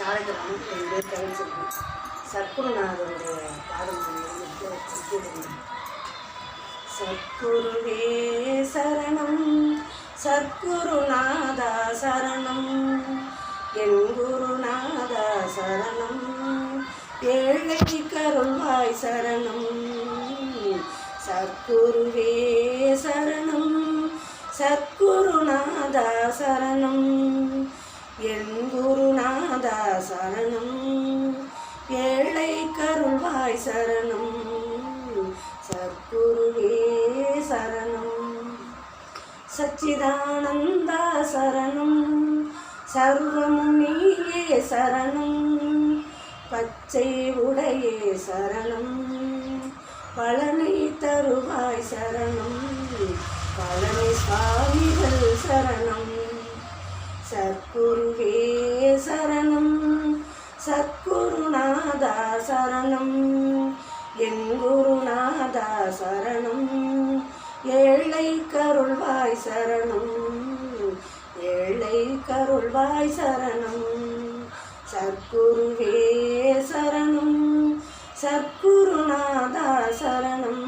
சாலைக்கிராமம் என் பேர் கவிச்செல்வன். சர்க்குருநாதருடைய பாடல் சத்குருவே சரணம் சத்குருநாதா சரணம் என் குருநாதா சரணம் ஏழை கருள்வாய் சரணம் சத்குருவே சரணம் சத்குருநாதா சரணம் என் குருநாதா சரணம் ஏழை கருள்வாய் சரணம் சத்குருவே சரணம் சச்சிதானந்தா சரணம் சர்வமும் நீயே சரணம் பச்சை உடையே சரணம் பழனி தருவாய் சரணம் பழனி சுவாமிகள் சரணம் சத்குருவே சரணம் சத்குருநாதா சரணம் என் குருநாதா சரணம் ஏழை கருள்வாய் சரணம் ஏழை கருள்வாய் சரணம் சத்குருவே சரணம் சத்குருநாதா சரணம்